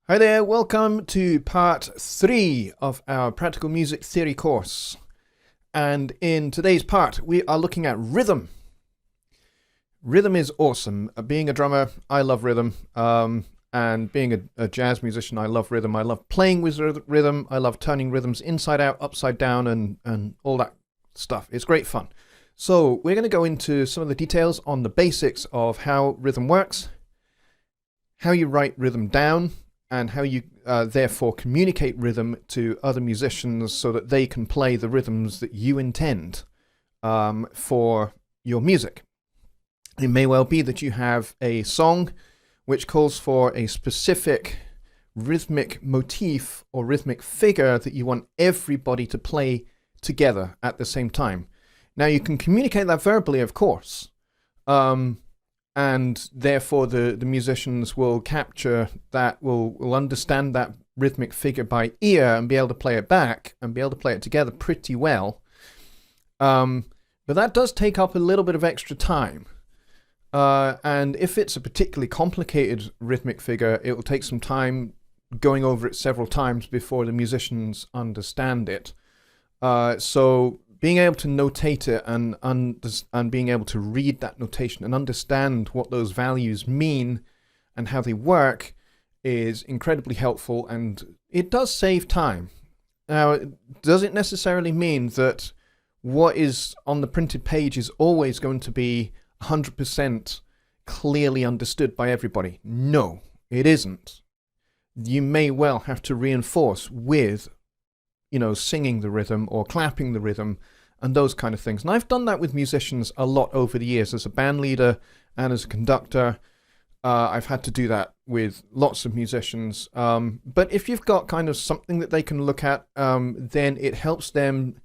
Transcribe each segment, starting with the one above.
Hi there, welcome to part 3 of our practical music theory course. And in today's part, we are looking at rhythm. Rhythm is awesome. Being a drummer, I love rhythm. And being a jazz musician, I love rhythm. I love playing with rhythm. I love turning rhythms inside out, upside down, and all that stuff. It's great fun. So we're going to go into some of the details on the basics of how rhythm works, how you write rhythm down, and how you therefore communicate rhythm to other musicians so that they can play the rhythms that you intend for your music. It may well be that you have a song which calls for a specific rhythmic motif or rhythmic figure that you want everybody to play together at the same time. Now you can communicate that verbally, of course. And therefore the musicians will capture that, will understand that rhythmic figure by ear and be able to play it back and be able to play it together pretty well. But that does take up a little bit of extra time. And if it's a particularly complicated rhythmic figure, it will take some time going over it several times before the musicians understand it. So being able to notate it and being able to read that notation and understand what those values mean and how they work is incredibly helpful, and it does save time. Now, does it necessarily mean that what is on the printed page is always going to be 100% clearly understood by everybody? No, it isn't. You may well have to reinforce with singing the rhythm or clapping the rhythm and those kind of things. And I've done that with musicians a lot over the years as a band leader and as a conductor. I've had to do that with lots of musicians. But if you've got kind of something that they can look at, then it helps them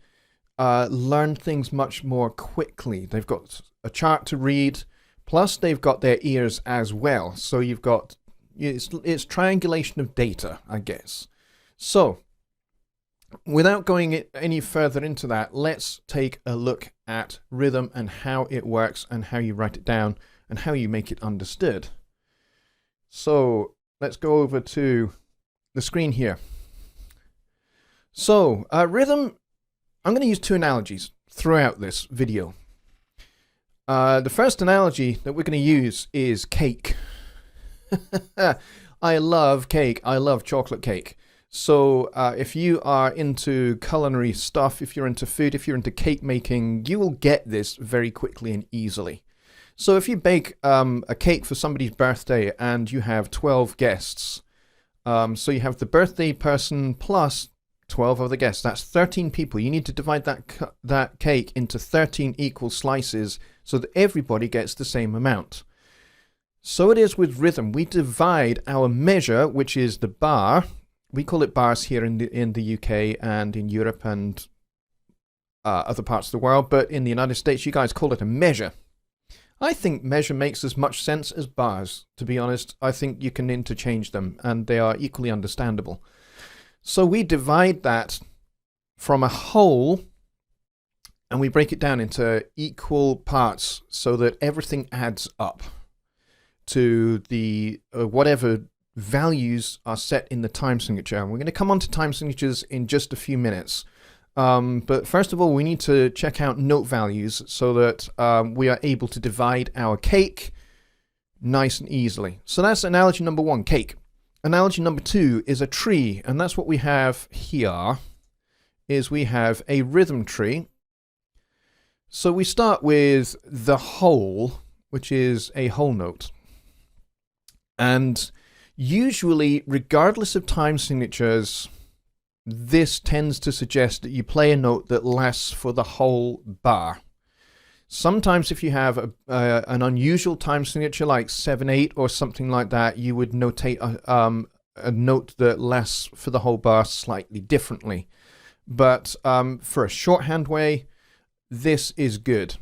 learn things much more quickly. They've got a chart to read, plus they've got their ears as well. So you've got, it's triangulation of data, I guess. So without going any further into that, let's take a look at rhythm and how it works and how you write it down and how you make it understood. So let's go over to the screen here. So rhythm, I'm going to use two analogies throughout this video. The first analogy that we're going to use is cake. I love cake. I love chocolate cake. So if you are into culinary stuff, if you're into food, if you're into cake making, you will get this very quickly and easily. So if you bake a cake for somebody's birthday and you have 12 guests, so you have the birthday person plus 12 other guests, that's 13 people. You need to divide that cake into 13 equal slices so that everybody gets the same amount. So it is with rhythm. We divide our measure, which is the bar. We call it bars here in the UK and in Europe and other parts of the world, but in the United States, you guys call it a measure. I think measure makes as much sense as bars, to be honest. I think you can interchange them, and they are equally understandable. So we divide that from a whole, and we break it down into equal parts so that everything adds up to the whatever values are set in the time signature. And we're going to come on to time signatures in just a few minutes. But first of all, we need to check out note values so that we are able to divide our cake nice and easily. So that's analogy number one, cake. Analogy number two is a tree, and that's what we have here, is we have a rhythm tree. So we start with the whole, which is a whole note. And usually, regardless of time signatures, this tends to suggest that you play a note that lasts for the whole bar. Sometimes if you have an unusual time signature like 7/8 or something like that, you would notate a note that lasts for the whole bar slightly differently. But for a shorthand way, this is good.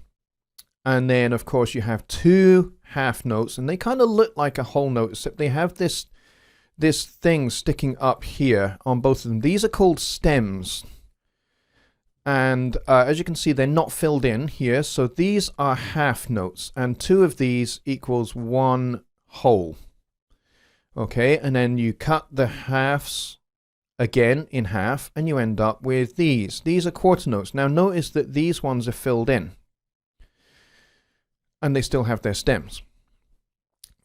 And then, of course, you have two half notes, and they kind of look like a whole note, except they have this thing sticking up here on both of them. These are called stems. And as you can see, they're not filled in here. So these are half notes, and two of these equals one whole. Okay, and then you cut the halves again in half, and you end up with these. These are quarter notes. Now notice that these ones are filled in, and they still have their stems.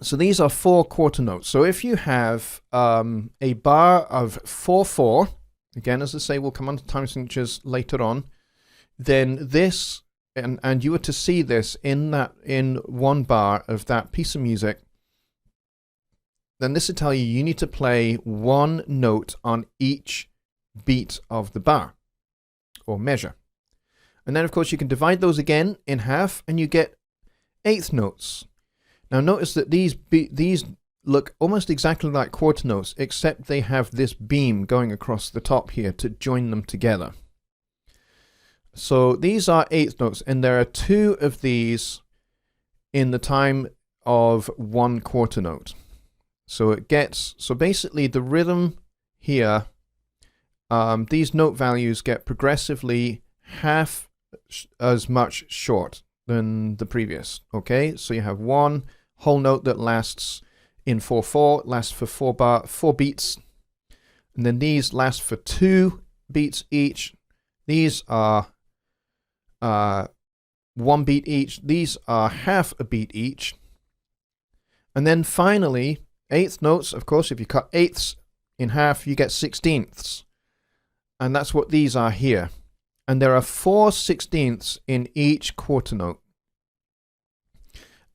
So these are 4 quarter notes. So if you have a bar of 4/4, again, as I say, we'll come on to time signatures later on, then this, and you were to see this in one bar of that piece of music, then this will tell you need to play 1 note on each beat of the bar or measure. And then of course you can divide those again in half and you get 1/8 notes. Now notice that these look almost exactly like quarter notes, except they have this beam going across the top here to join them together. So these are 1/8 notes, and there are 2 of these in the time of 1 quarter note. So basically the rhythm here, these note values get progressively half as much short than the previous. Okay, so you have 1 whole note that lasts in 4/4, lasts for 4 beats, and then these last for 2 beats each. These are 1 beat each. These are half a beat each. And then finally, 1/8 notes, of course, if you cut 1/8 in half, you get 1/16. And that's what these are here. And there are 4 1/16 in each quarter note.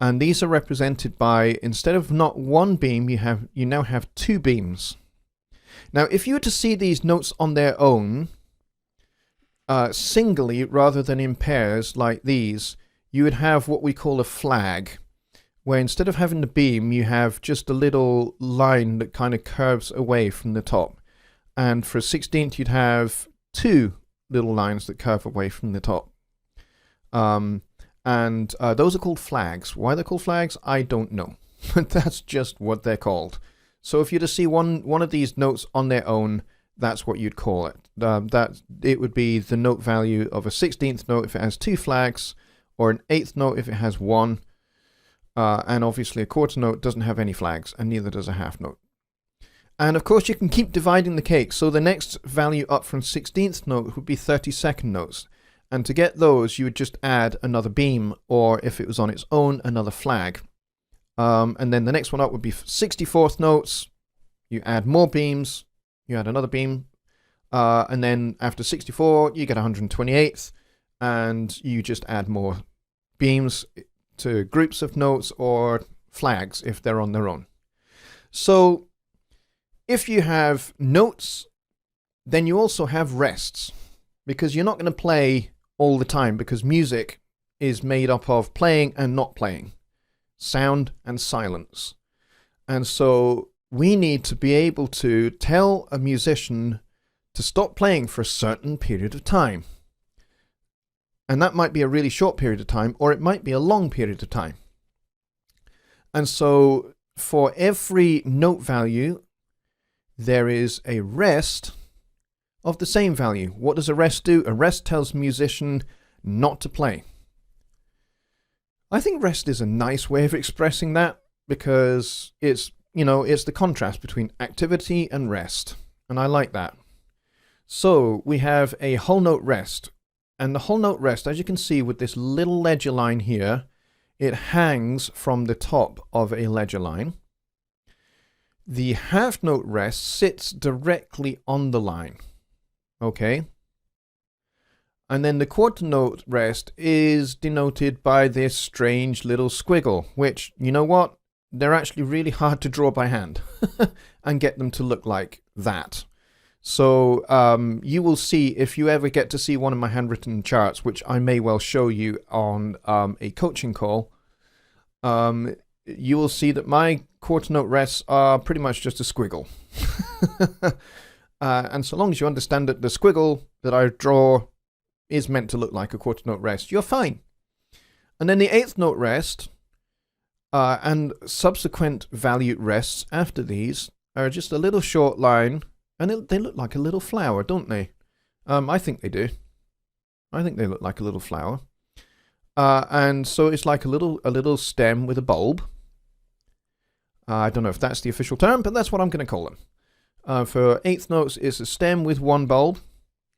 And these are represented by, instead of not 1 beam, you now have 2 beams. Now, if you were to see these notes on their own, singly rather than in pairs like these, you would have what we call a flag, where instead of having the beam, you have just a little line that kind of curves away from the top. And for a 1/16, you'd have 2 little lines that curve away from the top. And those are called flags. Why they're called flags, I don't know. But that's just what they're called. So if you were to see one of these notes on their own, that's what you'd call it. It would be the note value of a 1/16 note if it has 2 flags, or an 1/8 note if it has 1. And obviously a quarter note doesn't have any flags, and neither does a half note. And of course you can keep dividing the cake. So the next value up from 1/16 note would be 32nd notes. And to get those, you would just add another beam, or if it was on its own, another flag. And then the next one up would be 64th notes. You add more beams, you add another beam. And then after 64, you get 128th, and you just add more beams to groups of notes or flags if they're on their own. So if you have notes, then you also have rests, because you're not going to play all the time, because music is made up of playing and not playing, sound and silence. And so we need to be able to tell a musician to stop playing for a certain period of time. And that might be a really short period of time, or it might be a long period of time. And so for every note value, there is a rest of the same value. What does a rest do? A rest tells the musician not to play. I think rest is a nice way of expressing that, because it's the contrast between activity and rest. And I like that. So we have a whole note rest. And the whole note rest, as you can see with this little ledger line here, it hangs from the top of a ledger line. The half note rest sits directly on the line. Okay. And then the quarter note rest is denoted by this strange little squiggle, which, you know what? They're actually really hard to draw by hand and get them to look like that. So you will see, if you ever get to see one of my handwritten charts, which I may well show you on a coaching call, you will see that my quarter note rests are pretty much just a squiggle. And so long as you understand that the squiggle that I draw is meant to look like a quarter note rest, you're fine. And then the 1/8 note rest and subsequent value rests after these are just a little short line, and they look like a little flower, don't they? I think they do. I think they look like a little flower. And so it's like a little stem with a bulb. I don't know if that's the official term, but that's what I'm going to call them. For eighth notes, it's a stem with one bulb.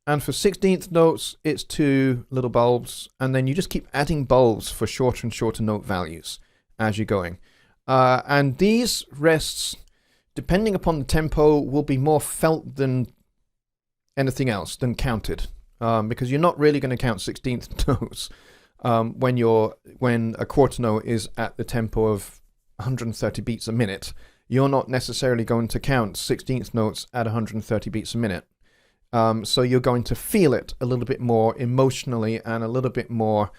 And for 16th notes, it's 2 little bulbs. And then you just keep adding bulbs for shorter and shorter note values as you're going. And these rests, depending upon the tempo, will be more felt than anything else, than counted. Because you're not really going to count 16th notes when a quarter note is at the tempo of 130 beats a minute. You're not necessarily going to count 16th notes at 130 beats a minute. So you're going to feel it a little bit more emotionally and a little bit more.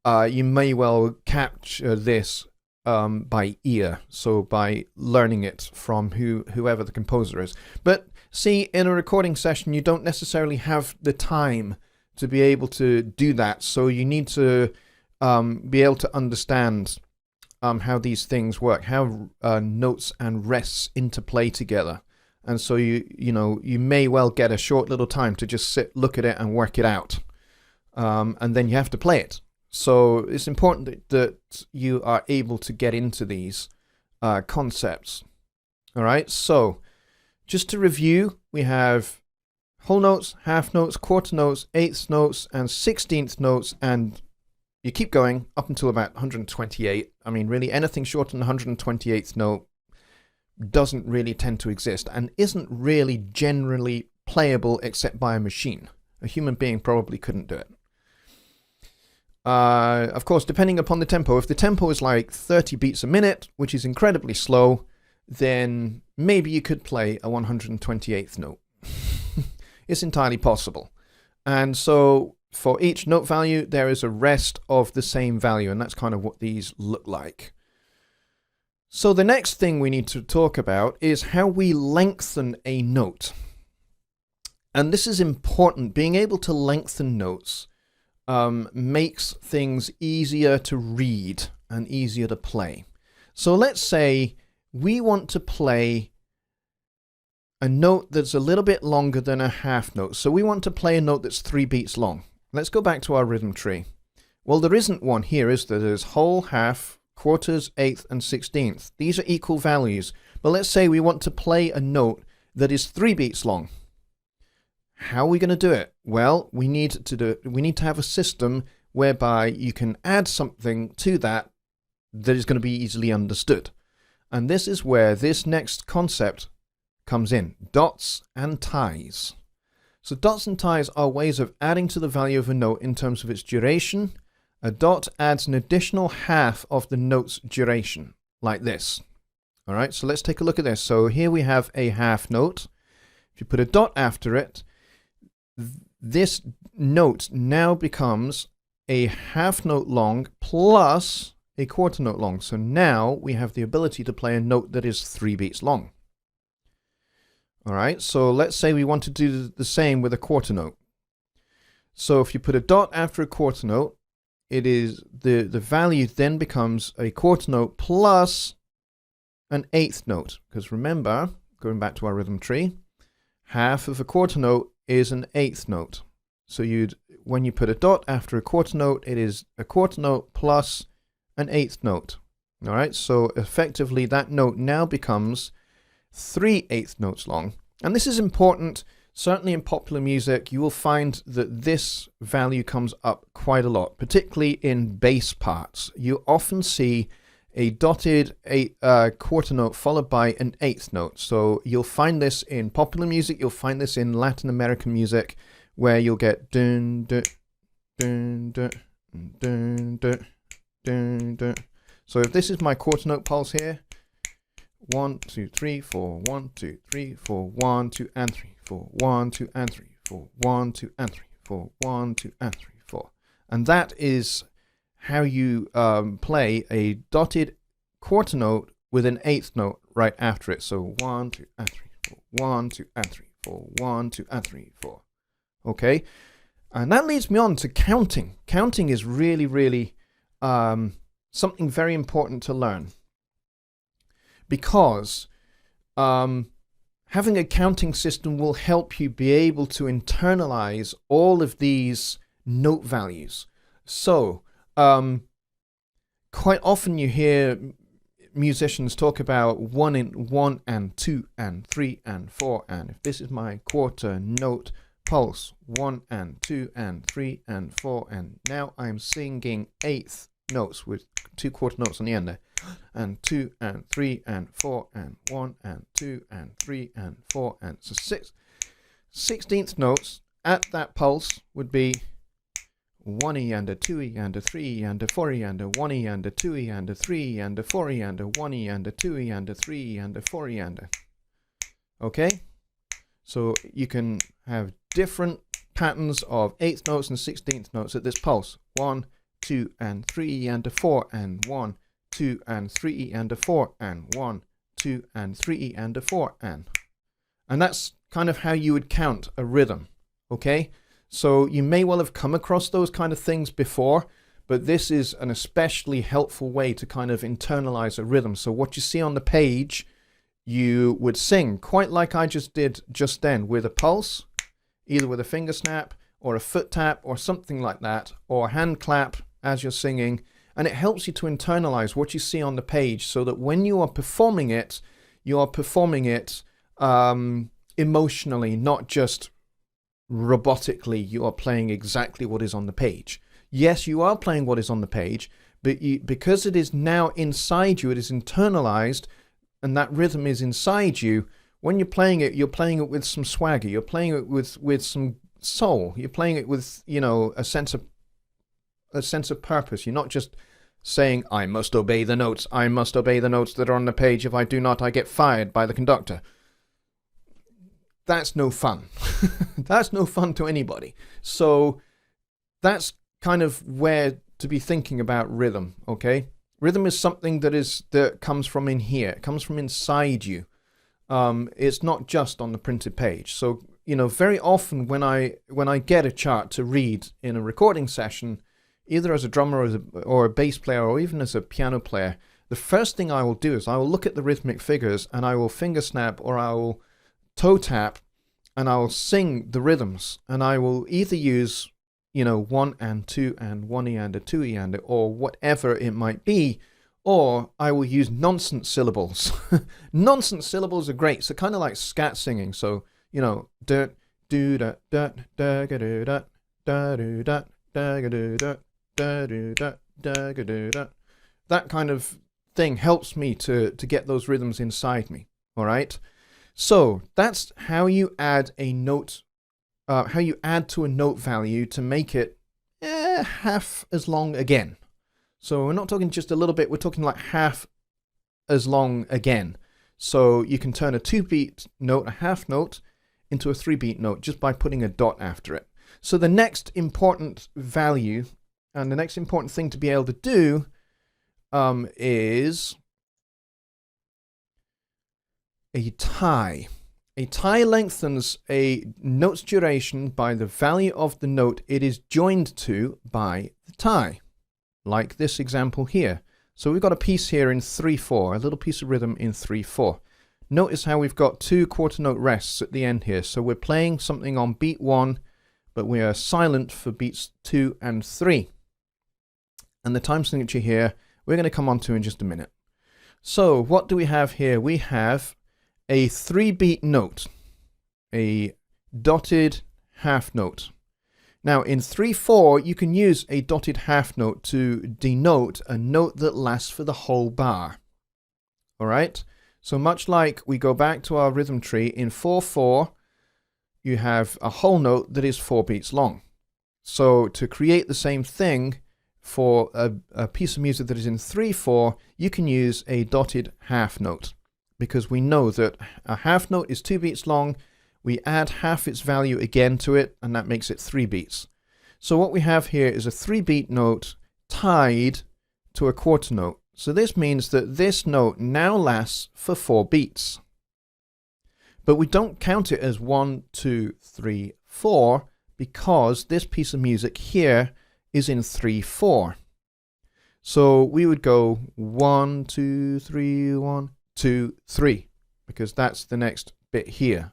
You may well capture this by ear, so by learning it from whoever the composer is. But see, in a recording session, you don't necessarily have the time to be able to do that. So you need to be able to understand how these things work, how notes and rests interplay together. And so you may well get a short little time to just sit, look at it and work it out. And then you have to play it. So it's important that you are able to get into these concepts. All right. So just to review, we have whole notes, half notes, quarter notes, eighth notes, and 16th notes. And you keep going up until about 128. I mean, really anything shorter than 128th note doesn't really tend to exist and isn't really generally playable except by a machine. A human being probably couldn't do it. Of course, depending upon the tempo, if the tempo is like 30 beats a minute, which is incredibly slow, then maybe you could play a 128th note. It's entirely possible. And so for each note value, there is a rest of the same value, and that's kind of what these look like. So the next thing we need to talk about is how we lengthen a note. And this is important. Being able to lengthen notes makes things easier to read and easier to play. So let's say we want to play a note that's a little bit longer than a half note. So we want to play a note that's 3 beats long. Let's go back to our rhythm tree. Well, there isn't one here, is there? There's whole, half, quarters, eighth, and 16th. These are equal values. But let's say we want to play a note that is 3 beats long. How are we going to do it? Well, we need to have a system whereby you can add something to that is going to be easily understood. And this is where this next concept comes in, dots and ties. So dots and ties are ways of adding to the value of a note in terms of its duration. A dot adds an additional half of the note's duration, like this. All right, so let's take a look at this. So here we have a half note. If you put a dot after it, this note now becomes a half note long plus a quarter note long. So now we have the ability to play a note that is 3 beats long. All right, so let's say we want to do the same with a quarter note. So if you put a dot after a quarter note, it is the value then becomes a quarter note plus an eighth note. Because remember, going back to our rhythm tree, half of a quarter note is an eighth note. So when you put a dot after a quarter note, it is a quarter note plus an eighth note. All right, so effectively that note now becomes 3/8 notes long. And this is important. Certainly in popular music, you will find that this value comes up quite a lot, particularly in bass parts. You often see a dotted quarter note followed by an eighth note. So you'll find this in popular music, you'll find this in Latin American music, where you'll get dun dun dun dun dun dun dun dun. So if this is my quarter note pulse here, 1 2 3 4 1 2 3 4 1 2 and 3 4 1 2 and 3 4 1 2 and 3 4 1 2 and 3 4, and that is how you play a dotted quarter note with an eighth note right after it. So 1 2 and 3 4 1 2 and 3 4 1 2 and 3 4. Okay, and that leads me on to counting. Counting is really something very important to learn, because having a counting system will help you be able to internalize all of these note values. So quite often you hear musicians talk about 1 and 2 and 3 and 4, and if this is my quarter note pulse, 1 and 2 and 3 and 4, and now I'm singing eighth notes with 2 quarter notes on the end there, and 2 and 3 and 4 and 1 and 2 and 3 and 4, and so 16th notes at that pulse would be 1e and a 2e and a 3e and a 4e and a 1e and a 2e and a 3e and a 4e and a 1e and a 2e and a 3e and a 4e and a... Okay? So you can have different patterns of 8th notes and 16th notes at this pulse. 1, 2 and 3 and a 4 and 1, 2 and 3 and a 4 and 1, 2 and 3 and a 4 and that's kind of how you would count a rhythm. Okay? So you may well have come across those kind of things before, but this is an especially helpful way to kind of internalize a rhythm. So what you see on the page, you would sing quite like I just did just then, with a pulse, either with a finger snap or a foot tap or something like that, or hand clap as you're singing, and it helps you to internalize what you see on the page, so that when you are performing it emotionally, not just robotically. You are playing exactly what is on the page. Yes, you are playing what is on the page, but because it is now inside you, it is internalized, and that rhythm is inside you. When you're playing it with some swagger. You're playing it with some soul. You're playing it with, you know, a sense of purpose. You're not just saying, I must obey the notes. I must obey the notes that are on the page. If I do not, I get fired by the conductor. That's no fun. That's no fun to anybody. So that's kind of where to be thinking about rhythm, okay? Rhythm is something that comes from in here. It comes from inside you. It's not just on the printed page. So, you know, very often when I get a chart to read in a recording session, either as a drummer or a bass player or even as a piano player, the first thing I will do is I will look at the rhythmic figures and I will finger snap or I will toe tap, and I'll sing the rhythms, and I will either use, you know, 1 and 2 and 1e and a 2e and or whatever it might be, or I will use nonsense syllables. Nonsense syllables are great. So kind of like scat singing. So, you know, da do da da da ga do da da do da da ga do da da do da da ga do da. That kind of thing helps me to get those rhythms inside me. All right. So that's how you add a note, how you add to a note value to make it half as long again. So we're not talking just a little bit, we're talking like half as long again. So you can turn a 2-beat note, a half note, into a 3-beat note just by putting a dot after it. So the next important value and the next important thing to be able to do is a tie. A tie lengthens a note's duration by the value of the note it is joined to by the tie, like this example here. So we've got a piece here in 3/4, a little piece of rhythm in 3/4. Notice how we've got 2 quarter note rests at the end here. So we're playing something on beat 1, but we are silent for beats 2 and 3. And the time signature here, we're going to come on to in just a minute. So what do we have here? We have a 3-beat note, a dotted half note. Now in 3/4, you can use a dotted half note to denote a note that lasts for the whole bar. All right. So much like we go back to our rhythm tree, in 4/4, you have a whole note that is 4 beats long. So to create the same thing for a piece of music that is in 3/4, you can use a dotted half note, because we know that a half note is 2 beats long. We add half its value again to it, and that makes it 3 beats. So what we have here is a 3-beat note tied to a quarter note. So this means that this note now lasts for 4 beats. But we don't count it as 1, 2, 3, 4, because this piece of music here is in 3/4. So we would go 1, 2, 3, 1, 2, 3, because that's the next bit here.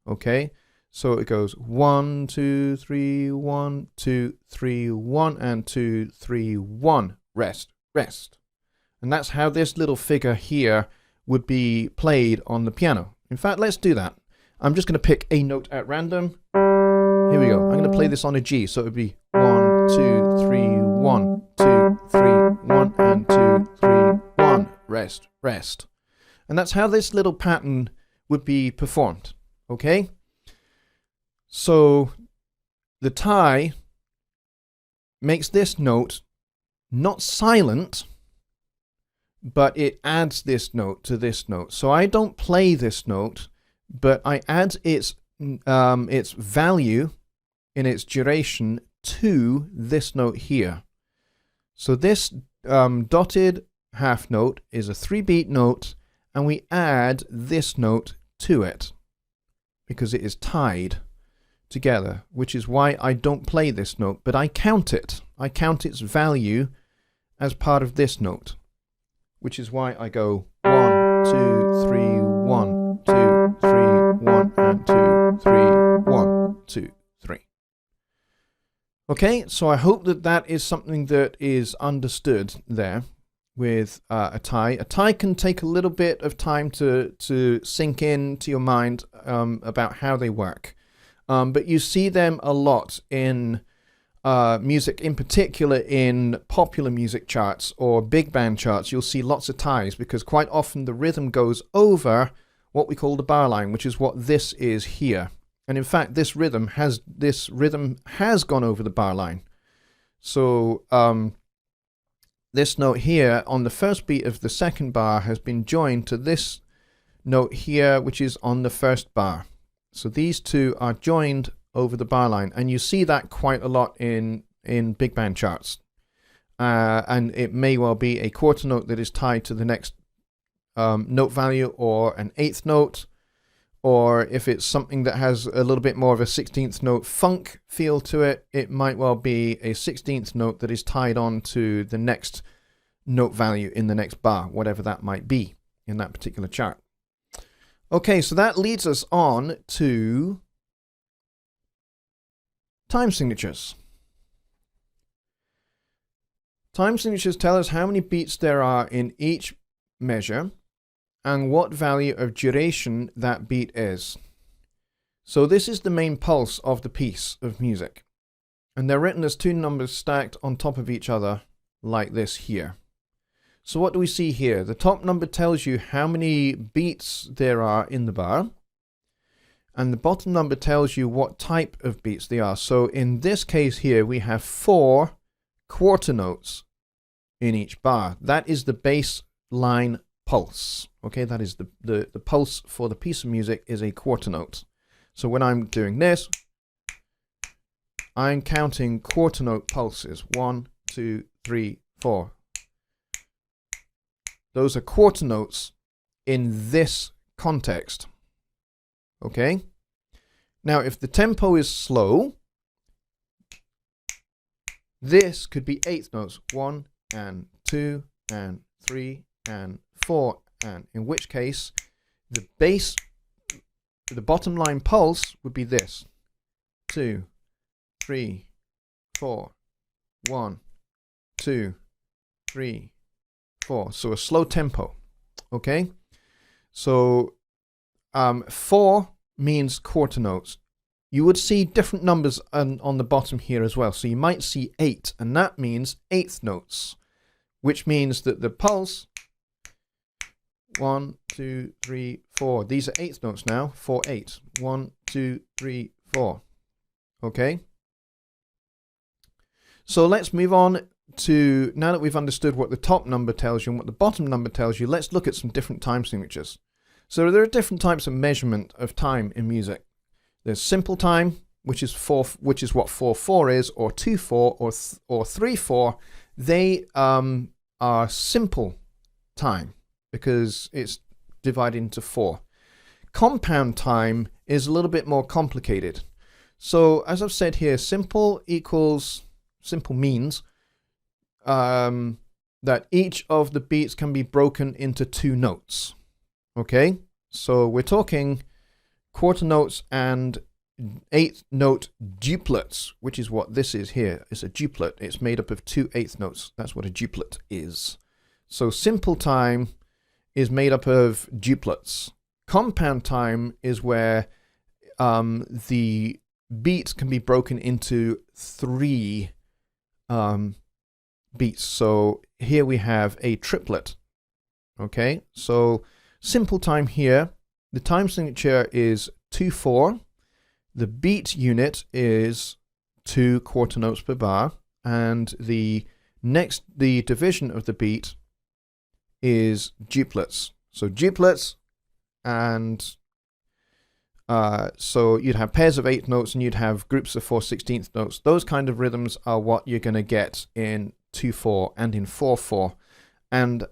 Okay, so it goes 1, 2, 3, 1, 2, 3, 1, and 2, 3, 1. Rest, rest. And that's how this little figure here would be played on the piano. In fact, let's do that. I'm just going to pick a note at random. Here we go. I'm going to play this on a G. So it would be 1, 2, 3, 1, 2, 3, 1, and 2, 3, 1. Rest, rest. And that's how this little pattern would be performed. Okay? So the tie makes this note not silent, but it adds this note to this note. So I don't play this note, but I add its value in its duration to this note here. So this dotted half note is a 3-beat note, and we add this note to it because it is tied together, which is why I don't play this note, but I count it. I count its value as part of this note, which is why I go 1, 2, 3, 1, 2, 3, 1, and 2, 3, 1, 2, 3. Okay, so I hope that that is something that is understood there with a tie. A tie can take a little bit of time to sink into your mind about how they work. But you see them a lot in music, in particular in popular music charts or big band charts. You'll see lots of ties because quite often the rhythm goes over what we call the bar line, which is what this is here. And in fact, this rhythm has gone over the bar line. So this note here on the first beat of the second bar has been joined to this note here, which is on the first bar. So these two are joined over the bar line, and you see that quite a lot in big band charts. And it may well be a quarter note that is tied to the next note value, or an eighth note, or if it's something that has a little bit more of a 16th note funk feel to it, it might well be a 16th note that is tied on to the next note value in the next bar, whatever that might be in that particular chart. Okay, so that leads us on to time signatures. Time signatures tell us how many beats there are in each measure and what value of duration that beat is. So this is the main pulse of the piece of music. And they're written as two numbers stacked on top of each other like this here. So what do we see here? The top number tells you how many beats there are in the bar. And the bottom number tells you what type of beats they are. So in this case here, we have 4 quarter notes in each bar. That is the baseline pulse. Okay, that is the pulse for the piece of music is a quarter note. So when I'm doing this, I'm counting quarter note pulses. 1, 2, 3, 4. Those are quarter notes in this context. Okay? Now, if the tempo is slow, this could be eighth notes. 1 and 2 and 3 and 4, and in which case the bottom line pulse would be this: 2, 3, 4, 1, 2, 3, 4. So a slow tempo. Okay, so 4 means quarter notes. You would see different numbers on the bottom here as well. So you might see 8, and that means eighth notes, which means that the pulse 1, 2, 3, 4. These are eighth notes now. 4, 8. 1, 2, 3, 4. Okay. So let's move on to, now that we've understood what the top number tells you and what the bottom number tells you, let's look at some different time signatures. So there are different types of measurement of time in music. There's simple time, which is what 4/4 is, or 2/4, or 3/4. They are simple time because it's divided into 4. Compound time is a little bit more complicated. So as I've said here, simple means that each of the beats can be broken into 2 notes. Okay, so we're talking quarter notes and eighth note duplets, which is what this is here. It's a duplet. It's made up of 2 eighth notes. That's what a duplet is. So simple time is made up of duplets. Compound time is where the beat can be broken into 3 beats. So here we have a triplet. Okay, so simple time here, the time signature is 2/4. The beat unit is 2 quarter notes per bar, and the division of the beat is duplets. So duplets, and so you'd have pairs of 8th notes and you'd have groups of 4/16 notes. Those kind of rhythms are what you're going to get in 2/4 and in 4/4. And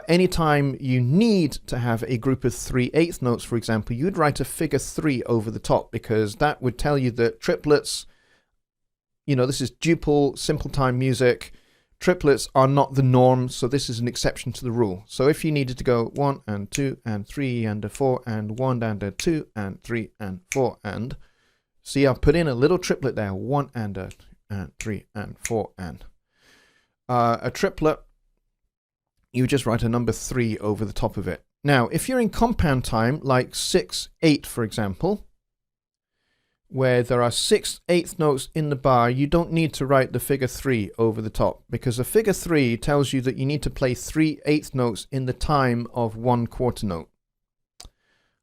anytime you need to have a group of 3/8 notes, for example, you'd write a figure 3 over the top, because that would tell you that triplets, you know, this is duple, simple time music. Triplets are not the norm, so this is an exception to the rule. So if you needed to go 1 and 2 and 3 and a 4 and 1 and a 2 and 3 and 4 and, see, I've put in a little triplet there, 1 and a 2 and 3 and 4 and. A triplet, you just write a number 3 over the top of it. Now, if you're in compound time, like 6/8, for example, where there are 6/8 notes in the bar, you don't need to write the figure 3 over the top, because the figure 3 tells you that you need to play 3/8 notes in the time of 1 quarter note.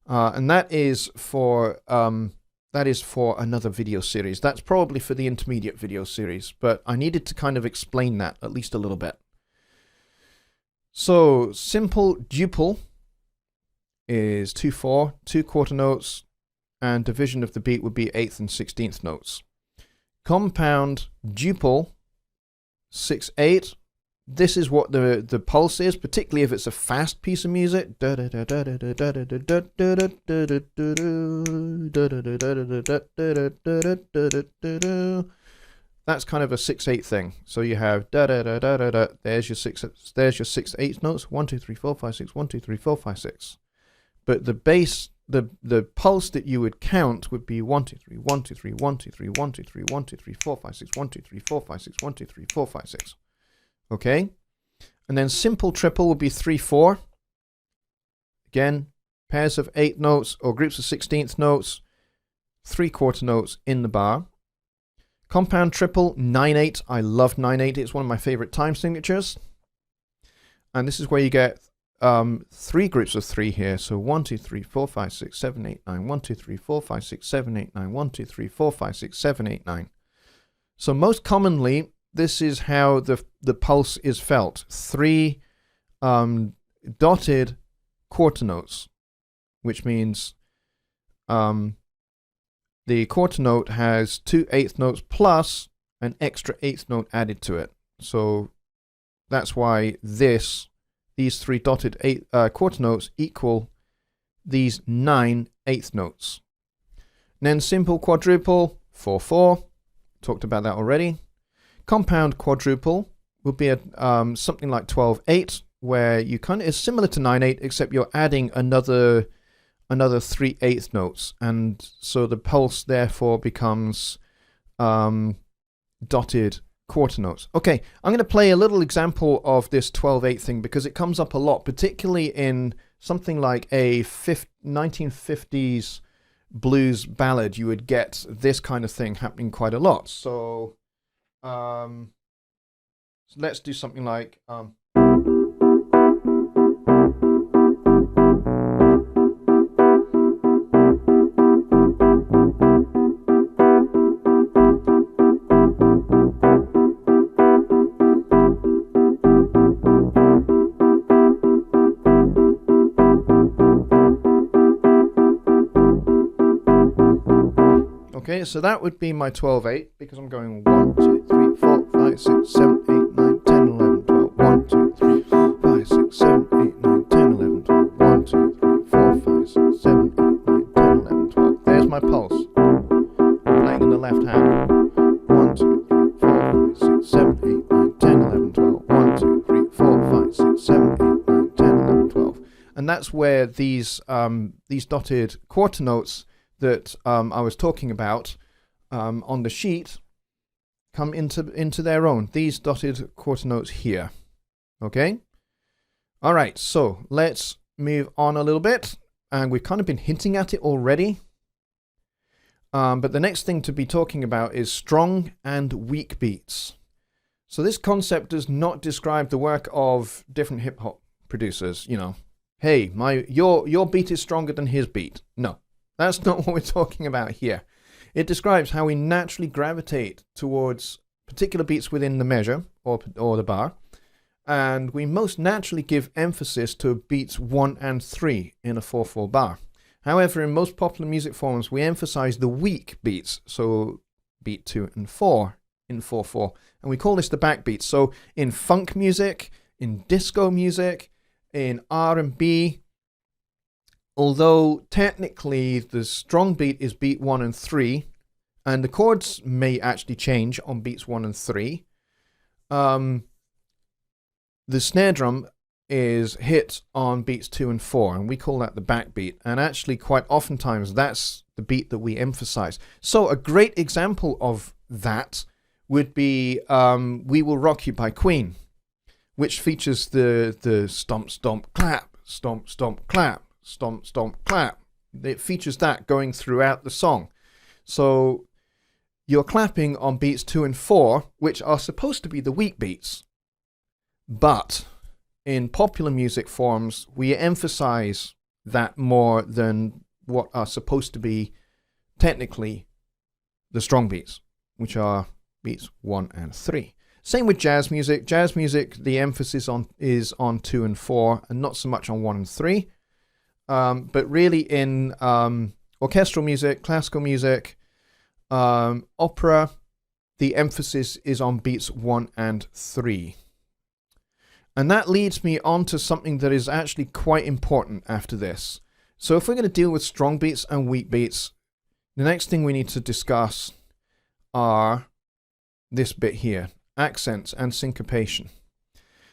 And that is for another video series. That's probably for the intermediate video series, but I needed to kind of explain that at least a little bit. So simple duple is 2/4, 2 quarter notes, and division of the beat would be 8th and 16th notes. Compound duple 6/8. This is what the pulse is, particularly if it's a fast piece of music. That's kind of a 6/8 thing. So you have da da da da da da. There's your 6/8 notes. 1 2 3 4 5 6. 1 2 3 4 5 6. But the bass, the pulse that you would count would be 1 2 3 1 2 3 1 2 3 1 2 3 1 2 3 4 5 6 1 2 3 4 5 6 1 2 3 4 5 6. Okay, and then simple triple would be 3/4. Again, pairs of 8 notes or groups of 16th notes, 3 quarter notes in the bar. Compound triple 9/8. I love 9/8. It's one of my favorite time signatures. And this is where you get 3 groups of 3 here. So 1 2 3 4 5 6 7 8 9. 1 2 3 4 5 6 7 8 9. 1 2 3 4 5 6 7 8 9. So most commonly, this is how the pulse is felt. 3 dotted quarter notes, which means the quarter note has 2 8th notes plus an extra 8th note added to it. So that's why these 3 dotted quarter notes equal these 9 8th notes. And then simple quadruple 4/4. Talked about that already. Compound quadruple would be something like 12/8, where you kind of is similar to 9/8, except you're adding another 3/8 notes, and so the pulse therefore becomes dotted quarter notes. Okay, I'm going to play a little example of this 12/8 thing because it comes up a lot, particularly in something like a 1950s blues ballad. You would get this kind of thing happening quite a lot. So let's do something like okay, so that would be my 12/8 because I'm going 1 2 3 4 5 6 7 8 9 10 11 12. 1 2 3 4 5 6 7 8 9 10 11 12. 1 2 3 4 5 6 7 8 9 10 11 12. There's my pulse. I'm playing in the left hand. 1 2 3 4 5 6 7 8 9 10 11 12. 1 2 3 4 5 6 7 8 9 10 11 12. And that's where these dotted quarter notes that I was talking about on the sheet come into their own. These dotted quarter notes here. Okay? All right, so let's move on a little bit. And we've kind of been hinting at it already. But the next thing to be talking about is strong and weak beats. So this concept does not describe the work of different hip hop producers. You know, hey, your beat is stronger than his beat. No, that's not what we're talking about here. It describes how we naturally gravitate towards particular beats within the measure or the bar, and we most naturally give emphasis to beats 1 and 3 in a 4/4 bar. However, in most popular music forms, we emphasize the weak beats, so beat 2 and 4 in 4/4, and we call this the backbeat. So in funk music, in disco music, in R&B, although technically the strong beat is beat 1 and 3, and the chords may actually change on beats 1 and 3, the snare drum is hit on beats 2 and 4, and we call that the backbeat. And actually, quite oftentimes, that's the beat that we emphasize. So a great example of that would be We Will Rock You by Queen, which features the stomp, stomp, clap, stomp, stomp, clap, stomp, stomp, clap. It features that going throughout the song. So you're clapping on beats 2 and 4, which are supposed to be the weak beats. But in popular music forms, we emphasize that more than what are supposed to be technically the strong beats, which are beats 1 and 3. Same with jazz music. Jazz music, the emphasis is on 2 and 4 and not so much on 1 and 3. But really in orchestral music, classical music, opera, the emphasis is on beats 1 and 3. And that leads me on to something that is actually quite important after this. So if we're going to deal with strong beats and weak beats, the next thing we need to discuss are this bit here, accents and syncopation.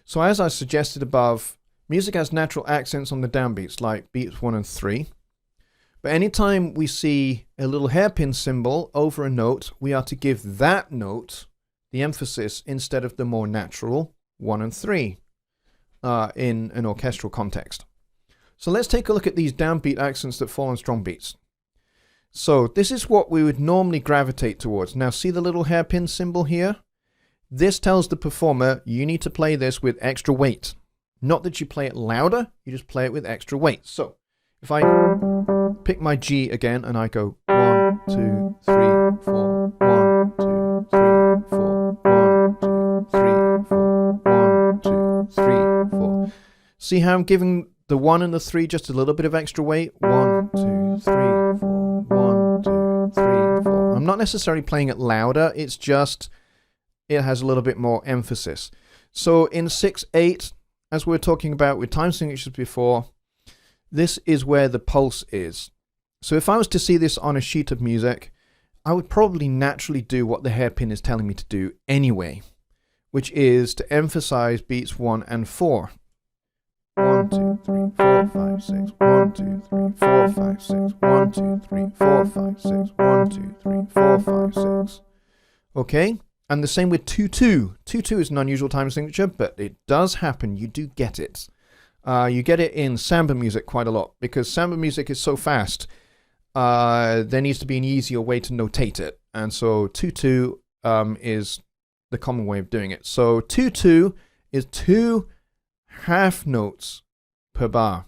So as I suggested above, music has natural accents on the downbeats, like beats 1 and 3. But anytime we see a little hairpin symbol over a note, we are to give that note the emphasis instead of the more natural 1 and 3. In an orchestral context. So let's take a look at these downbeat accents that fall on strong beats. So this is what we would normally gravitate towards. Now see the little hairpin symbol here? This tells the performer you need to play this with extra weight. Not that you play it louder, you just play it with extra weight. So if I pick my G again and I go 1, 2, 3, 4, 1, 2, 3, 4, 1, 2, 3, 4, 1, 2, 3, 4. See how I'm giving the 1 and the 3 just a little bit of extra weight? 1, 2, 3, 4, 1, 2, 3, 4. I'm not necessarily playing it louder, it's just it has a little bit more emphasis. So in 6/8, as we were talking about with time signatures before, this is where the pulse is. So if I was to see this on a sheet of music, I would probably naturally do what the hairpin is telling me to do anyway, which is to emphasize beats 1 and 4. 1, 2, 3, 4, 5, 6. 1, 2, 3, 4, 5, 6. 1, 2, 3, 4, 5, 6. 1, 2, 3, 4, 5, 6. Okay? And the same with 2/2. 2/2 is an unusual time signature, but it does happen. You do get it. You get it in samba music quite a lot, because samba music is so fast. There needs to be an easier way to notate it. And so 2/2 is the common way of doing it. So 2/2 is 2 half notes per bar.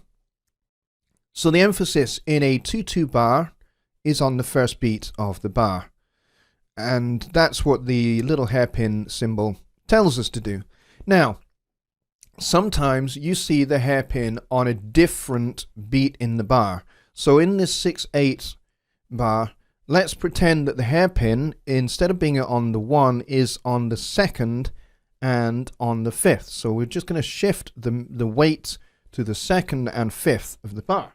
So the emphasis in a 2/2 bar is on the first beat of the bar. And that's what the little hairpin symbol tells us to do. Now, sometimes you see the hairpin on a different beat in the bar. So in this 6/8 bar, let's pretend that the hairpin, instead of being on the 1, is on the 2nd and on the 5th. So we're just going to shift the weight to the 2nd and 5th of the bar.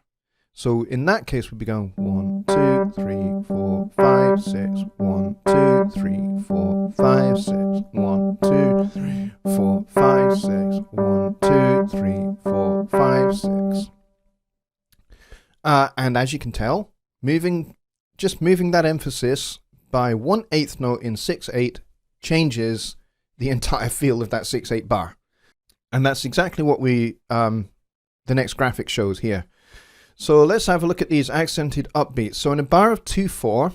So in that case, we'd be going 1, 2, 3, 4, 5, 6, 1, 2, 3, 4, 5, 6, 1, 2, 3, 4, 5, 6, 1, 2, 3, 4, 5, 6. And as you can tell, just moving that emphasis by 1/8 note in 6/8 changes the entire feel of that 6/8 bar. And that's exactly what we the next graphic shows here. So let's have a look at these accented upbeats. So in a bar of 2/4,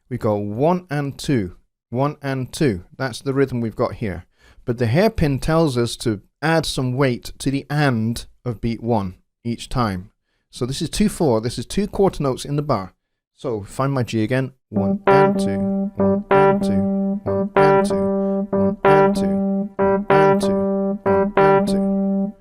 we go 1 and 2, 1 and 2. That's the rhythm we've got here. But the hairpin tells us to add some weight to the and of beat 1 each time. So this is 2/4. This is 2 quarter notes in the bar. So find my G again. 1 and 2, 1 and 2, 1 and 2, 1 and 2, 1 and 2, 1 and 2.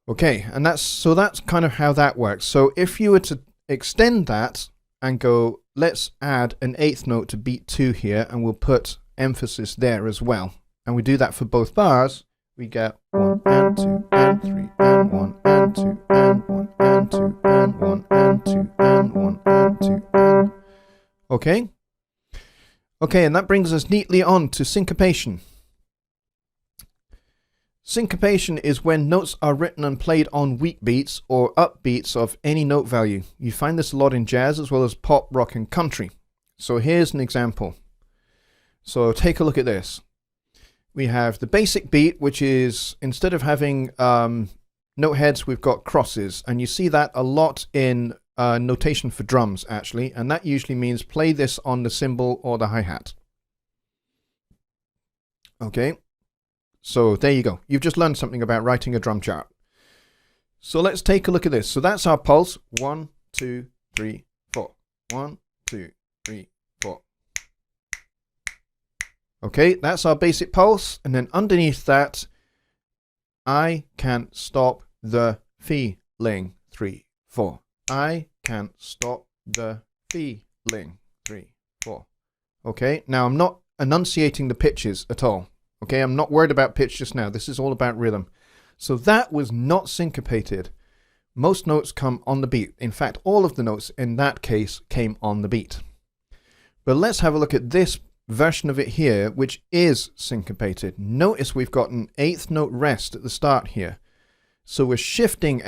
Okay, and that's kind of how that works. So if you were to extend that and go, let's add an 8th note to beat 2 here, and we'll put emphasis there as well. And we do that for both bars. We get 1 and 2 and 3 and 1 and 2 and 1 and 2 and 1 and 2 and 1 and 2 and... Okay? Okay, and that brings us neatly on to syncopation. Syncopation is when notes are written and played on weak beats or upbeats of any note value. You find this a lot in jazz as well as pop, rock and country. So here's an example. So take a look at this. We have the basic beat, which is, instead of having note heads, we've got crosses. And you see that a lot in notation for drums, actually. And that usually means play this on the cymbal or the hi-hat. Okay. So there you go. You've just learned something about writing a drum chart. So let's take a look at this. So that's our pulse. 1, 2, 3, 4. 1, 2, 3, 4. Okay, that's our basic pulse. And then underneath that, I can't stop the feeling. 3, 4. I can't stop the feeling. 3, 4. Okay, now I'm not enunciating the pitches at all. Okay, I'm not worried about pitch just now. This is all about rhythm. So that was not syncopated. Most notes come on the beat. In fact, all of the notes in that case came on the beat. But let's have a look at this version of it here, which is syncopated. Notice we've got an 8th note rest at the start here. So we're shifting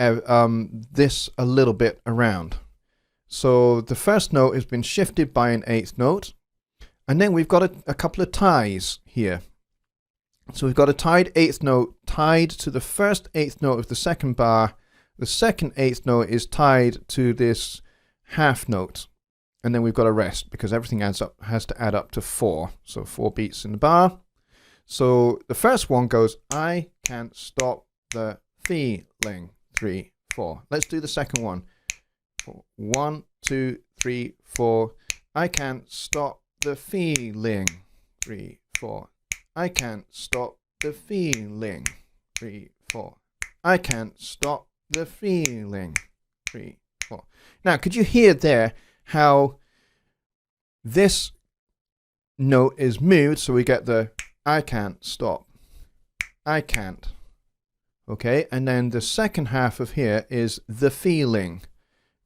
this a little bit around. So the first note has been shifted by an 8th note. And then we've got a couple of ties here. So we've got a tied 8th note tied to the first 8th note of the second bar. The second 8th note is tied to this half note. And then we've got a rest because everything has to add up to 4. So 4 beats in the bar. So the first one goes, I can't stop the feeling. 3, 4. Let's do the second one. 1, 2, 3, 4. I can't stop the feeling. 3, 4. I can't stop the feeling. 3, 4. I can't stop the feeling. 3, 4. Now, could you hear there how this note is moved? So we get the I can't stop. I can't. Okay, and then the second half of here is the feeling.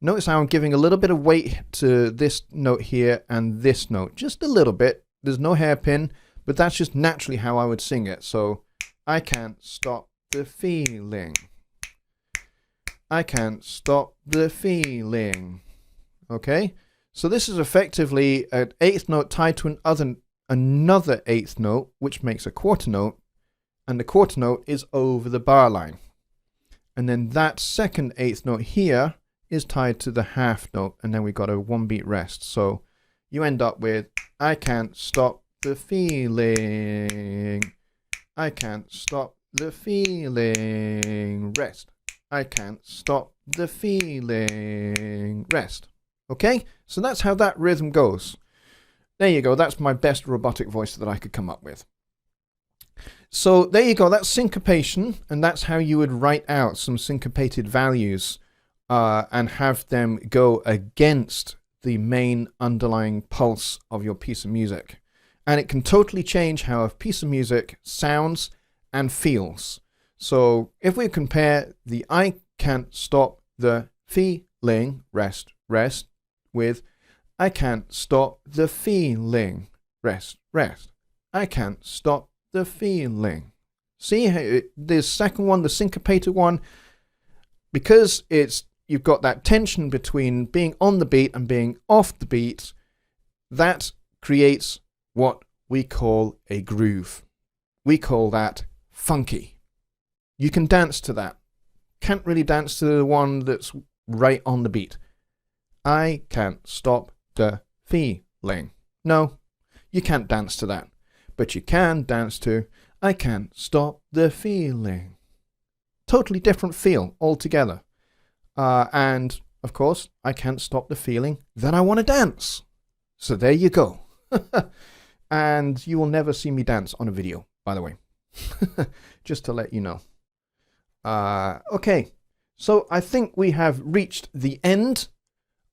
Notice how I'm giving a little bit of weight to this note here and this note. Just a little bit. There's no hairpin. But that's just naturally how I would sing it. So, I can't stop the feeling. I can't stop the feeling. Okay? So this is effectively an 8th note tied to another 8th note, which makes a quarter note. And the quarter note is over the bar line. And then that second 8th note here is tied to the half note. And then we've got a 1 beat rest. So, you end up with, I can't stop the feeling. I can't stop the feeling. Rest. I can't stop the feeling. Rest. Okay? So that's how that rhythm goes. There you go. That's my best robotic voice that I could come up with. So there you go. That's syncopation. And that's how you would write out some syncopated values and have them go against the main underlying pulse of your piece of music. And it can totally change how a piece of music sounds and feels. So if we compare the I can't stop the feeling, rest, with I can't stop the feeling, rest. I can't stop the feeling. See how the second one, the syncopated one, because you've got that tension between being on the beat and being off the beat, that creates what we call a groove. We call that funky. You can dance to that. Can't really dance to the one that's right on the beat. I can't stop the feeling. No, you can't dance to that. But you can dance to I can't stop the feeling. Totally different feel altogether. And, of course, I can't stop the feeling that I want to dance. So there you go. And you will never see me dance on a video, by the way. Just to let you know. Okay, so I think we have reached the end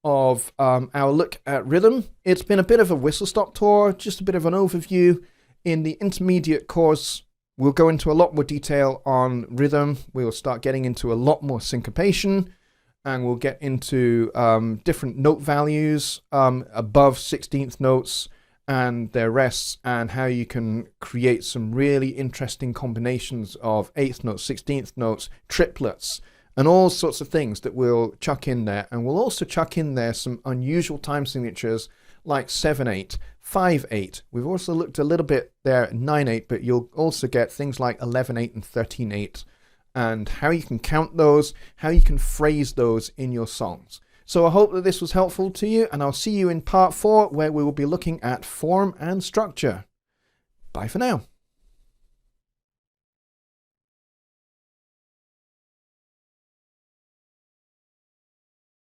of our look at rhythm. It's been a bit of a whistle-stop tour, just a bit of an overview. In the intermediate course, we'll go into a lot more detail on rhythm. We'll start getting into a lot more syncopation, and we'll get into different note values above 16th notes and their rests, and how you can create some really interesting combinations of 8th notes, 16th notes, triplets, and all sorts of things that we'll chuck in there. And we'll also chuck in there some unusual time signatures like 7/8, 5/8. We've also looked a little bit there at 9/8, but you'll also get things like 11/8 and 13/8, and how you can count those, how you can phrase those in your songs. So I hope that this was helpful to you, and I'll see you in part 4, where we will be looking at form and structure. Bye for now.